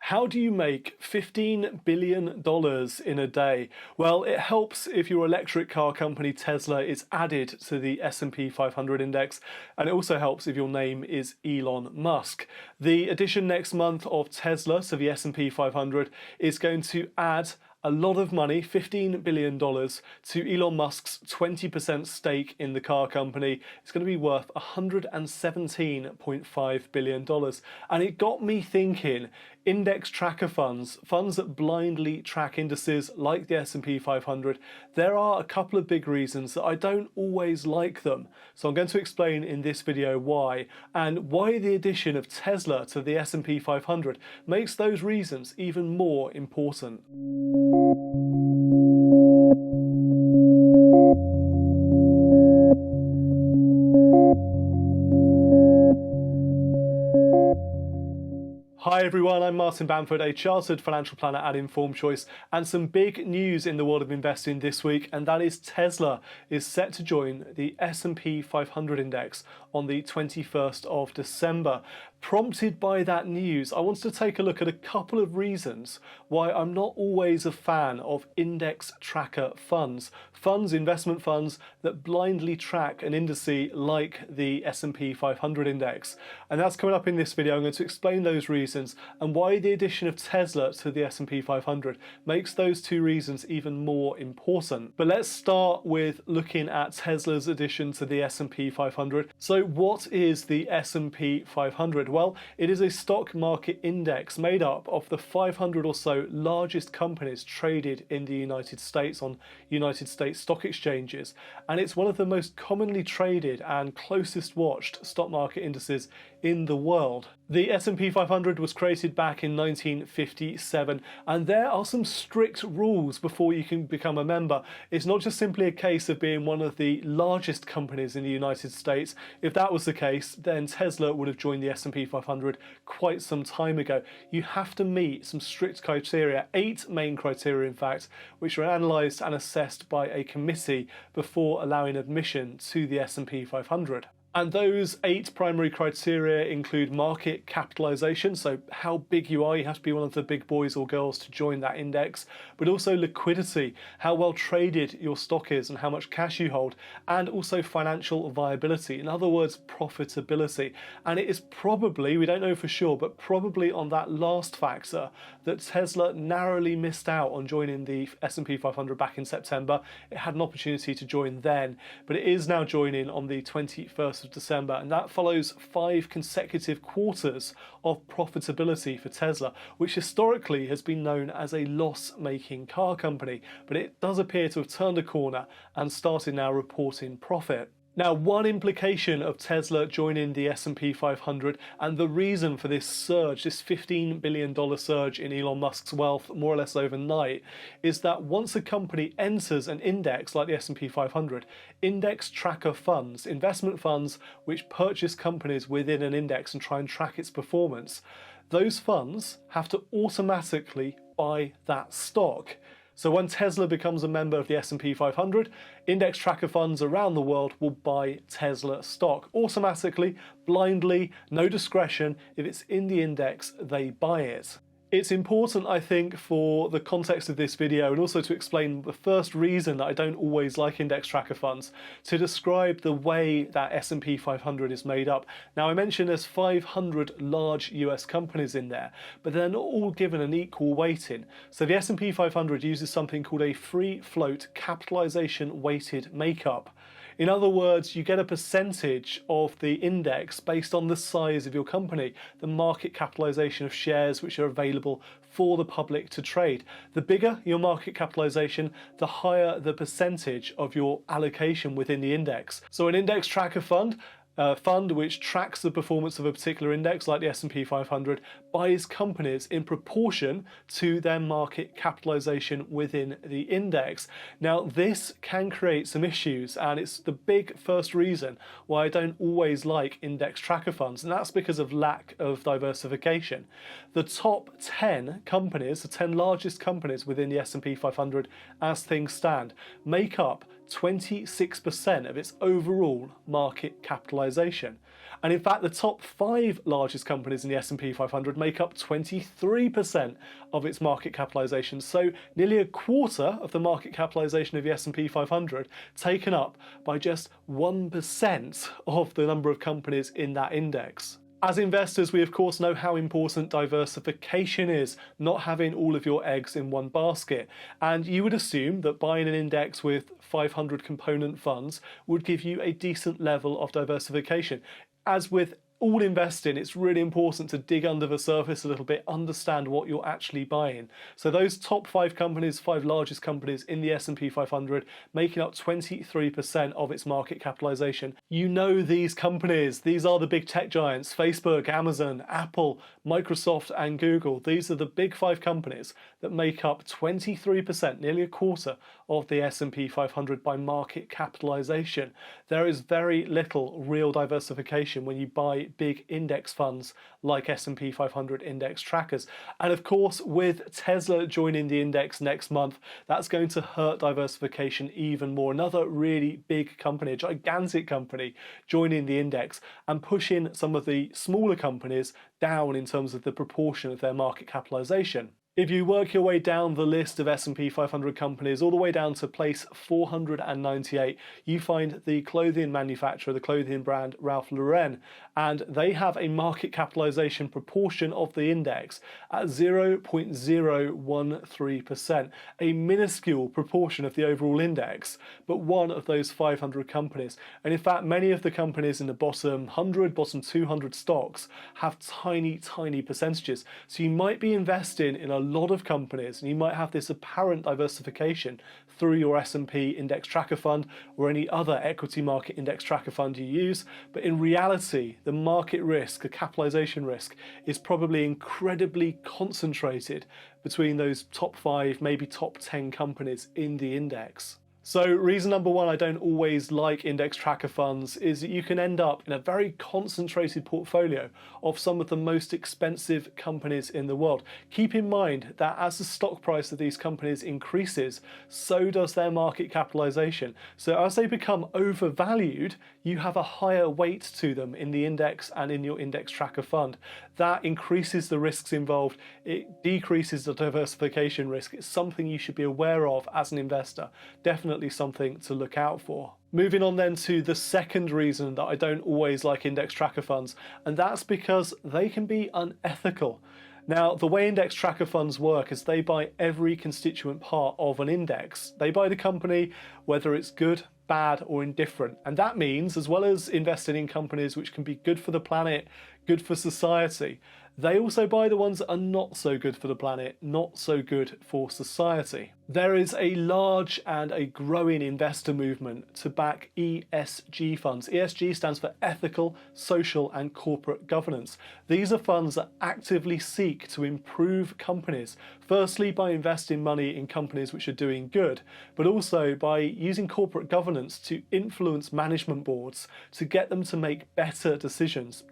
How do you make $15 billion in a day? Well, it helps if your electric car company Tesla is added to the S&P 500 index, and it also helps if your name is Elon Musk. The addition next month of Tesla to the S&P 500 is going to add a lot of money, $15 billion, to Elon Musk's 20% stake in the car company. It's going to be worth $117.5 billion. And it got me thinking, index tracker funds, funds that blindly track indices like the S&P 500, there are a couple of big reasons that I don't always like them. So I'm going to explain in this video why, and why the addition of Tesla to the S&P 500 makes those reasons even more important. Hi everyone, I'm Martin Bamford, a chartered financial planner at Informed Choice, and some big news in the world of investing this week, and that is Tesla is set to join the S&P 500 index on the 21st of December. Prompted by that news, I wanted to take a look at a couple of reasons why I'm not always a fan of index tracker funds. Investment funds that blindly track an indice like the S&P 500 index. And that's coming up in this video. I'm going to explain those reasons and why the addition of Tesla to the S&P 500 makes those two reasons even more important. But let's start with looking at Tesla's addition to the S&P 500. So what is the S&P 500? Well, it is a stock market index made up of the 500 or so largest companies traded in the United States on United States stock exchanges, and it's one of the most commonly traded and closest watched stock market indices in the world. The S&P 500 was created back in 1957, and there are some strict rules before you can become a member. It's not just simply a case of being one of the largest companies in the United States. If that was the case, then Tesla would have joined the S&P 500 quite some time ago. You have to meet some strict criteria, 8 main criteria in fact, which are analysed and assessed by a committee before allowing admission to the S&P 500. And those 8 primary criteria include market capitalization, so how big you are, you have to be one of the big boys or girls to join that index, but also liquidity, how well traded your stock is and how much cash you hold, and also financial viability, in other words, profitability. And it is probably, we don't know for sure, but probably on that last factor that Tesla narrowly missed out on joining the S&P 500 back in September. It had an opportunity to join then, but it is now joining on the 21st of December, and that follows 5 consecutive quarters of profitability for Tesla, which historically has been known as a loss-making car company, but it does appear to have turned a corner and started now reporting profit. Now, one implication of Tesla joining the S&P 500 and the reason for this surge, this $15 billion surge in Elon Musk's wealth more or less overnight, is that once a company enters an index like the S&P 500, index tracker funds, investment funds which purchase companies within an index and try and track its performance, those funds have to automatically buy that stock. So when Tesla becomes a member of the S&P 500, index tracker funds around the world will buy Tesla stock automatically, blindly, no discretion. If it's in the index, they buy it. It's important, I think, for the context of this video and also to explain the first reason that I don't always like index tracker funds, to describe the way that S&P 500 is made up. Now, I mentioned there's 500 large US companies in there, but they're not all given an equal weighting. So the S&P 500 uses something called a free float capitalization weighted makeup. In other words, you get a percentage of the index based on the size of your company, the market capitalization of shares which are available for the public to trade. The bigger your market capitalization, the higher the percentage of your allocation within the index. So an index tracker fund, a fund which tracks the performance of a particular index like the S&P 500, buys companies in proportion to their market capitalization within the index. Now, this can create some issues, and it's the big first reason why I don't always like index tracker funds, and that's because of lack of diversification. The top 10 companies, the 10 largest companies within the S&P 500 as things stand, make up 26% of its overall market capitalization. And in fact, the top 5 largest companies in the S&P 500 make up 23% of its market capitalization. So nearly a quarter of the market capitalization of the S&P 500 taken up by just 1% of the number of companies in that index. As investors, we of course know how important diversification is, not having all of your eggs in one basket. And you would assume that buying an index with 500 component funds would give you a decent level of diversification. As with all investing, it's really important to dig under the surface a little bit, understand what you're actually buying. So those top 5 companies, 5 largest companies in the S&P 500, making up 23% of its market capitalization. You know these companies. These are the big tech giants: Facebook, Amazon, Apple, Microsoft, and Google. These are the big 5 companies that make up 23%, nearly a quarter of the S&P 500 by market capitalization. There is very little real diversification when you buy big index funds like S&P 500 index trackers. And of course, with Tesla joining the index next month, that's going to hurt diversification even more. Another really big company, a gigantic company, joining the index and pushing some of the smaller companies down in terms of the proportion of their market capitalization. If you work your way down the list of S&P 500 companies all the way down to place 498, you find the clothing manufacturer, the clothing brand Ralph Lauren, and they have a market capitalization proportion of the index at 0.013%, a minuscule proportion of the overall index, but one of those 500 companies. And in fact, many of the companies in the bottom 100, bottom 200 stocks have tiny, tiny percentages. So you might be investing in a lot of companies, and you might have this apparent diversification through your S&P index tracker fund or any other equity market index tracker fund you use, but in reality the market risk, the capitalization risk, is probably incredibly concentrated between those top 5, maybe top 10 companies in the index. So reason number 1 I don't always like index tracker funds is that you can end up in a very concentrated portfolio of some of the most expensive companies in the world. Keep in mind that as the stock price of these companies increases, so does their market capitalization. So as they become overvalued, you have a higher weight to them in the index and in your index tracker fund. That increases the risks involved. It decreases the diversification risk. It's something you should be aware of as an investor. Definitely something to look out for. Moving on then to the second reason that I don't always like index tracker funds, and that's because they can be unethical. Now, the way index tracker funds work is they buy every constituent part of an index. They buy the company, whether it's good, bad, or indifferent. And that means, as well as investing in companies which can be good for the planet, good for society, they also buy the ones that are not so good for the planet, not so good for society. There is a large and a growing investor movement to back ESG funds. ESG stands for ethical, social, and corporate governance. These are funds that actively seek to improve companies, firstly by investing money in companies which are doing good, but also by using corporate governance to influence management boards to get them to make better decisions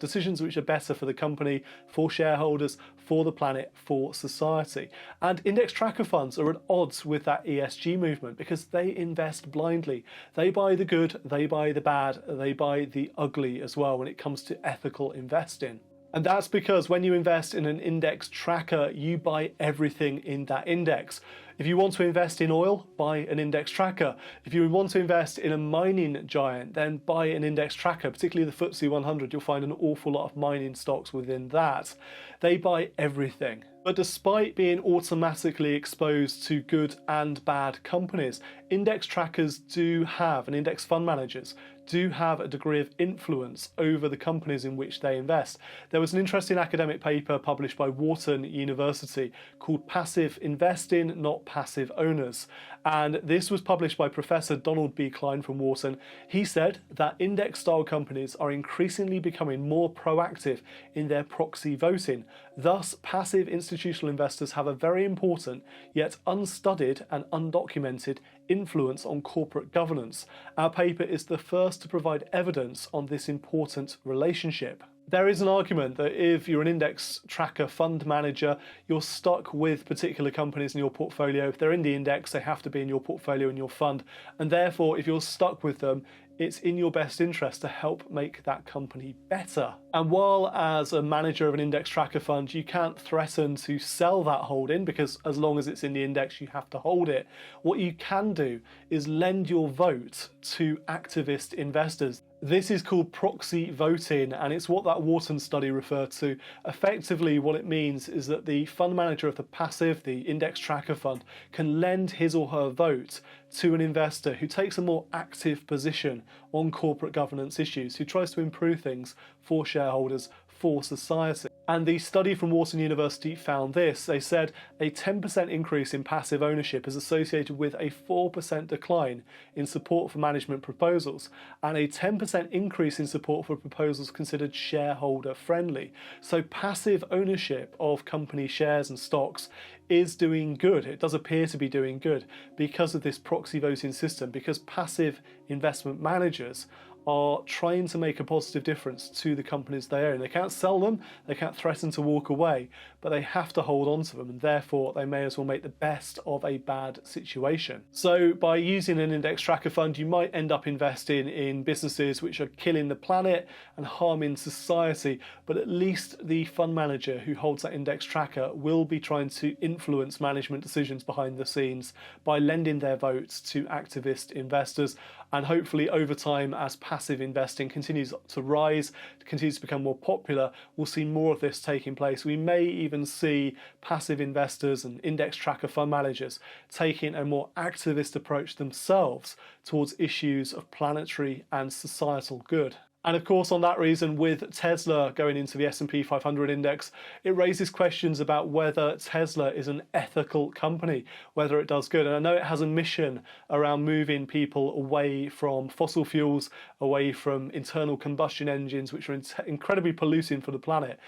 which are better for the company, for shareholders, for the planet, for society. And index tracker funds are at odds with that ESG movement because they invest blindly. They buy the good, they buy the bad, they buy the ugly as well when it comes to ethical investing. And that's because when you invest in an index tracker, you buy everything in that index. If you want to invest in oil, buy an index tracker. If you want to invest in a mining giant, then buy an index tracker, particularly the FTSE 100. You'll find an awful lot of mining stocks within that. They buy everything. But despite being automatically exposed to good and bad companies, index trackers do have, and index fund managers do have, a degree of influence over the companies in which they invest. There was an interesting academic paper published by Wharton University called Passive Investing, Not Passive Owners. And this was published by Professor Donald B. Klein from Wharton. He said that index-style companies are increasingly becoming more proactive in their proxy voting. Thus, passive institutional investors have a very important, yet unstudied and undocumented, influence on corporate governance. Our paper is the first to provide evidence on this important relationship. There is an argument that if you're an index tracker fund manager, you're stuck with particular companies in your portfolio. If they're in the index, they have to be in your portfolio, in your fund. And therefore, if you're stuck with them, it's in your best interest to help make that company better. And while as a manager of an index tracker fund, you can't threaten to sell that holding because as long as it's in the index, you have to hold it, what you can do is lend your vote to activist investors. This is called proxy voting, and it's what that Wharton study referred to. Effectively, what it means is that the fund manager of the passive, the index tracker fund, can lend his or her vote to an investor who takes a more active position on corporate governance issues, who tries to improve things for shareholders, for society. And the study from Wharton University found this. They said a 10% increase in passive ownership is associated with a 4% decline in support for management proposals and a 10% increase in support for proposals considered shareholder friendly. So passive ownership of company shares and stocks is doing good. It does appear to be doing good because of this proxy voting system, because passive investment managers are trying to make a positive difference to the companies they own. They can't sell them, they can't threaten to walk away, but they have to hold on to them, and therefore they may as well make the best of a bad situation. So by using an index tracker fund, you might end up investing in businesses which are killing the planet and harming society, but at least the fund manager who holds that index tracker will be trying to influence management decisions behind the scenes by lending their votes to activist investors. And hopefully over time, as passive investing continues to rise, continues to become more popular, we'll see more of this taking place. We may even see passive investors and index tracker fund managers taking a more activist approach themselves towards issues of planetary and societal good. And of course, on that reason, with Tesla going into the S&P 500 index, it raises questions about whether Tesla is an ethical company, whether it does good. And I know it has a mission around moving people away from fossil fuels, away from internal combustion engines, which are incredibly polluting for the planet.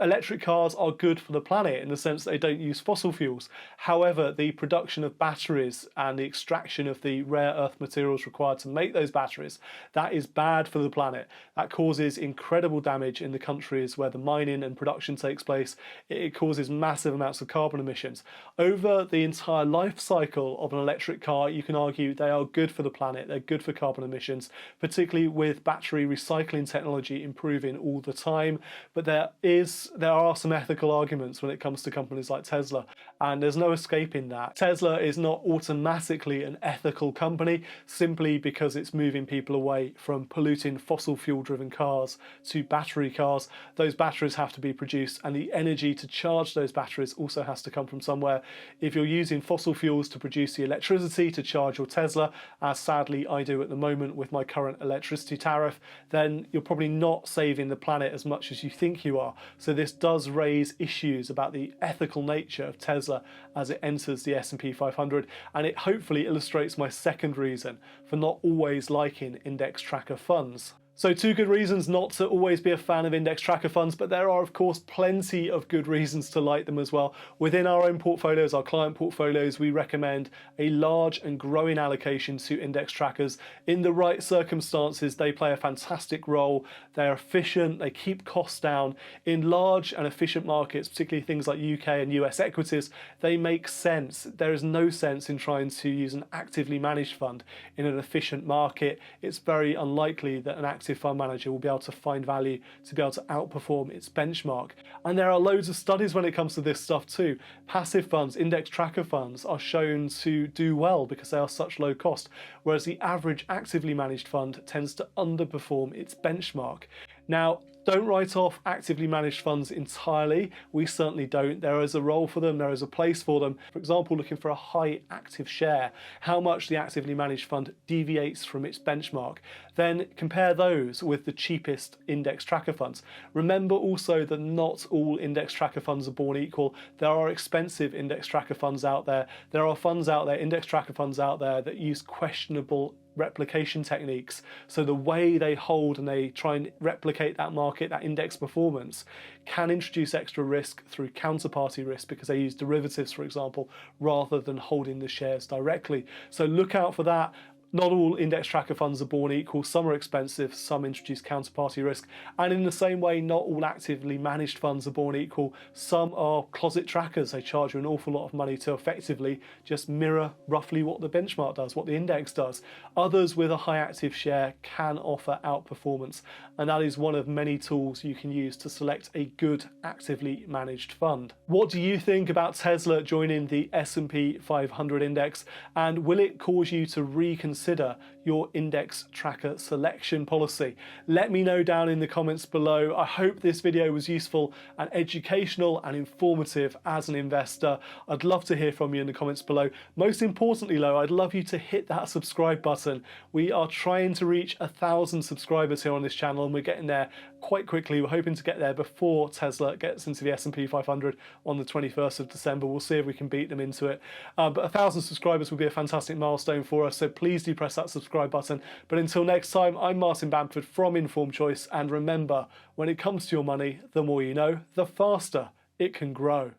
Electric cars are good for the planet in the sense that they don't use fossil fuels. However, the production of batteries and the extraction of the rare earth materials required to make those batteries, that is bad for the planet. That causes incredible damage in the countries where the mining and production takes place. It causes massive amounts of carbon emissions. Over the entire life cycle of an electric car, you can argue they are good for the planet, they're good for carbon emissions, particularly with battery recycling technology improving all the time. But there are some ethical arguments when it comes to companies like Tesla, and there's no escaping that. Tesla is not automatically an ethical company simply because it's moving people away from polluting fossil fuel driven cars to battery cars. Those batteries have to be produced, and the energy to charge those batteries also has to come from somewhere. If you're using fossil fuels to produce the electricity to charge your Tesla, as sadly I do at the moment with my current electricity tariff, then you're probably not saving the planet as much as you think you are. So this does raise issues about the ethical nature of Tesla as it enters the S&P 500, and it hopefully illustrates my second reason for not always liking index tracker funds. So two good reasons not to always be a fan of index tracker funds, but there are of course plenty of good reasons to like them as well. Within our own portfolios, our client portfolios, we recommend a large and growing allocation to index trackers. In the right circumstances, they play a fantastic role. They're efficient, they keep costs down. In large and efficient markets, particularly things like UK and US equities, they make sense. There is no sense in trying to use an actively managed fund in an efficient market. It's very unlikely that an active fund manager will be able to find value to be able to outperform its benchmark. And there are loads of studies when it comes to this stuff too. Passive funds, index tracker funds are shown to do well because they are such low cost, whereas the average actively managed fund tends to underperform its benchmark. Now, don't write off actively managed funds entirely. We certainly don't. There is a role for them, there is a place for them. For example, looking for a high active share, how much the actively managed fund deviates from its benchmark. Then compare those with the cheapest index tracker funds. Remember also that not all index tracker funds are born equal. There are expensive index tracker funds out there. There are funds out there, index tracker funds out there that use questionable replication techniques. So the way they hold and they try and replicate that market, that index performance, can introduce extra risk through counterparty risk because they use derivatives, for example, rather than holding the shares directly. So look out for that. Not all index tracker funds are born equal. Some are expensive, some introduce counterparty risk. And in the same way, not all actively managed funds are born equal. Some are closet trackers. They charge you an awful lot of money to effectively just mirror roughly what the benchmark does, what the index does. Others with a high active share can offer outperformance. And that is one of many tools you can use to select a good actively managed fund. What do you think about Tesla joining the S&P 500 index? And will it cause you to reconsider your index tracker selection policy? Let me know down in the comments below. I hope this video was useful and educational and informative as an investor. I'd love to hear from you in the comments below. Most importantly though, I'd love you to hit that subscribe button. We are trying to reach 1,000 subscribers here on this channel and we're getting there quite quickly. We're hoping to get there before Tesla gets into the S&P 500 on the 21st of December. We'll see if we can beat them into it. But 1,000 subscribers would be a fantastic milestone for us, so please do press that subscribe button. But until next time, I'm Martin Bamford from Informed Choice, and remember, when it comes to your money, the more you know, the faster it can grow.